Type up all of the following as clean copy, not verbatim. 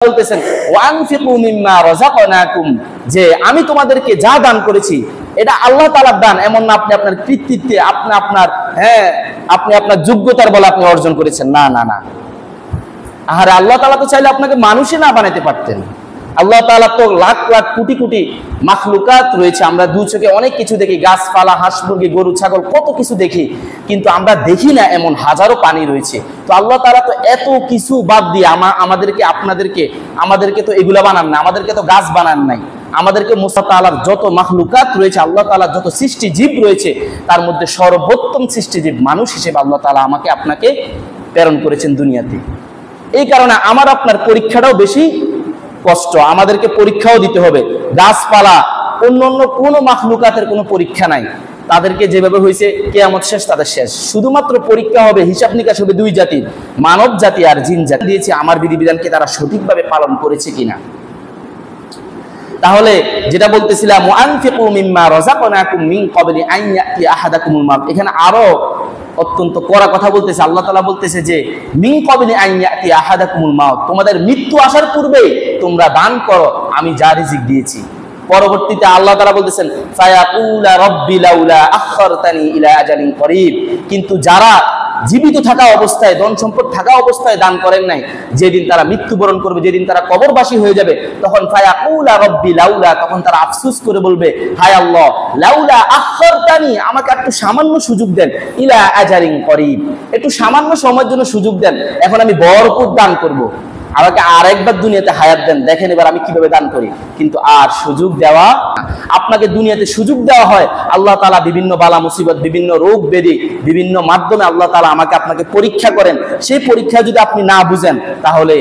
বলতেছেন ওয়ানফিকু মিম্মা রাযাকনাকুম, যে আমি তোমাদেরকে যা দান করেছি এটা আল্লাহ তাআলার দান, এমন না আপনি আপনার কৃতিত্বে আপনি আপনার যোগ্যতার বলে আপনি অর্জন করেছেন। না না না, আরে আল্লাহ তাআলা তো চাইলে আপনাকে মানুষই না বানাইতে পারতেন। আল্লাহ তাআলা তো লাখ লাখ কোটি কোটি মাখলুকাত রয়েছে, আমরা দু চোখে অনেক কিছু দেখি, গাছপালা, হাঁস মুরগি, গরু ছাগল, কত কিছু দেখি, কিন্তু আমরা দেখি না এমন হাজারো প্রাণী রয়েছে। তো আল্লাহ তাআলা তো এত কিছু বাদ দিয়ে আমাদেরকে তো এগুলা বানান না, আমাদেরকে তো গাছ বানান নাই, আমাদেরকে মুসা তাআলার যত মাখলুকাত রয়েছে, আল্লাহ তাআলার যত সৃষ্টি জীব রয়েছে, তার মধ্যে সর্বোত্তম সৃষ্টিজীব মানুষ হিসেবে আল্লাহ তাআলা আমাকে আপনাকে প্রেরণ করেছেন দুনিয়াতে। এই কারণে আমার আপনার পরীক্ষাটাও বেশি কষ্ট, আমাদেরকে পরীক্ষাও দিতে হবে। গাছপালা, অন্য কোনো মাখলুকাতের কোনো পরীক্ষা নাই, তাদেরকে যেভাবে হয়েছে কিয়ামত শেষ তাদের শেষ। শুধুমাত্র পরীক্ষা হবে, হিসাব নিকাশ হবে দুই জাতির, মানব জাতি আর জিন জাতি। দিয়েছে আমার বিধিবিধানকে তারা সঠিকভাবে পালন করেছে কিনা। তাহলে যেটা বলতেছিলাম ওয়ানফিকু মিম্মা রাযাকনাকুম মিন ক্বাবলি আন ইয়াতি আহাদাকুমুল মাউত, এখানে আরো অত্যন্ত কড়া কথা বলতেছে। আল্লাহ তাআলা বলতেছে যে মিন ক্বাবলি আন ইয়াতি আহাদাকুমুল মাউত, তোমাদের মৃত্যু আসার পূর্বে তোমরা দান করো, আমি যা রিজিক দিয়েছি। পরবর্তীতে আল্লাহ তাআলা বলতেছেন ফায়াকুলা রাব্বি লাউলা আখখারতানি ইলা আজালিন করিব, কিন্তু যারা জীবিত থাকা অবস্থায়, ধন সম্পদ থাকা অবস্থায় দান করেন নাই, যেদিন তারা মৃত্যুবরণ করবে, যেদিন তারা কবরবাসী হয়ে যাবে, তখন ফায়াকুলা রাব্বি লাউলা, তখন তারা আফসোস করে বলবে হায় আল্লাহ লাউলা আখখারতানি, আমাকে একটু সামান্য সুযোগ দেন, ইলা আজালিন করিব, একটু সামান্য সময়ের জন্য সুযোগ দেন, এখন আমি ভরপুর দান করব, আমাকে আরেকবার দুনিয়াতে হায়াত দেন, দেখেন এবার আমি কিভাবে দান করি। কিন্তু আর সুযোগ দেওয়া, আপনাকে দুনিয়াতে সুযোগ দেওয়া হয়, আল্লাহ তাআলা বিভিন্ন বালা মুসিবত, বিভিন্ন রোগ ব্যাধি, বিভিন্ন মাধ্যমে আল্লাহ তাআলা আমাকে আপনাকে পরীক্ষা করেন। সেই পরীক্ষা যদি আপনি না বুঝেন, তাহলে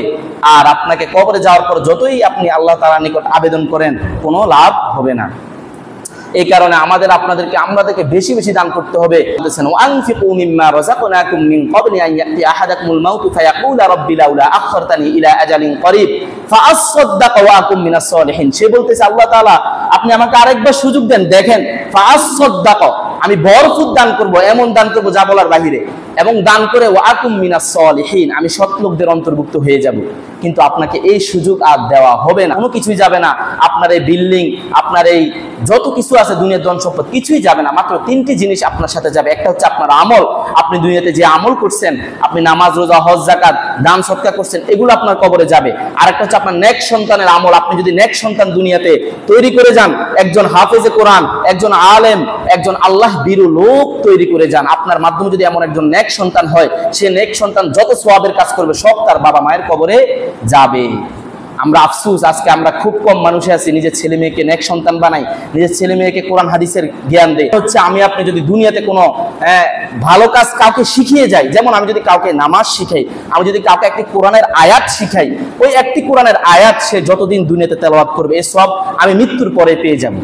আর আপনাকে কবরে যাওয়ার পর যতই আপনি আল্লাহ তাআলার নিকট আবেদন করেন, কোনো লাভ হবে না। এই কারণে আমাদেরকে বেশি বেশি দান করতে হবে। বলেছেন ওয়ানফিকু মিম্মা রাযাকনাকুম মিন ক্বাবলি আন ইয়াতি আহাদাকুমুল মাউত ফায়াকুলা রাব্বি লাউলা আখখারতানি ইলা আজালিন করিব ফাআসসাদদাকা ওয়া আকুম মিনাস সলিহিন। সে বলতেছে আল্লাহ তাআলা আপনি আমাকে আরেকবার সুযোগ দেন, দেখেন ফাআসসাদদাকা, আমি ভরপুর দান করব, এমন দান করব যা বলার বাহিরে, এবং দান করে ওয়া আকুম মিনাস সলিহিন, আমি সৎ লোকদের অন্তর্ভুক্ত হয়ে যাব। কিন্তু আপনাকে এই সুযোগ আর দেওয়া হবে না, কোনো কিছুই যাবে না, আপনার এই বিল্ডিং, আপনার এই যত কিছু আছে দুনিয়ার ধন সম্পদ কিছুই যাবে না। মাত্র তিনটি জিনিস আপনার সাথে যাবে। একটা হচ্ছে আপনার আমল, আপনি দুনিয়াতে যে আমল করছেন, আপনি নামাজ, রোজা, হজ, যাকাত, দান সদকা করছেন, এগুলো আপনার কবরে যাবে। আর একটা হচ্ছে আপনার নেক সন্তানের আমল, আপনি যদি নেক সন্তান দুনিয়াতে তৈরি করে যান, একজন হাফেজে কোরআন, একজন আলেম, একজন আল্লাহ বিরু লোক তৈরি করে যান, আপনার মাধ্যমে যদি এমন একজন নেক সন্তান হয়, সে নেক সন্তান যত সওয়াবের কাজ করবে সব তার বাবা মায়ের কবরে যাবে। আমরা আফসোস, আজকে আমরা খুব কম মানুষে আছি নিজের ছেলে মেয়েকে নেক সন্তান বানাই, নিজের ছেলে মেয়েকে কোরআন হাদিসের জ্ঞান দেয়। হচ্ছে আমি আপনি যদি দুনিয়াতে কোনো ভালো কাজ কাউকে শিখিয়ে যাই, যেমন আমি যদি কাউকে নামাজ শিখাই, আমি যদি কাউকে একটি কোরআনের আয়াত শিখাই, ওই একটি কোরআনের আয়াত সে যতদিন দুনিয়াতে তেলাওয়াত করবে, এ সব আমি মৃত্যুর পরে পেয়ে যাব।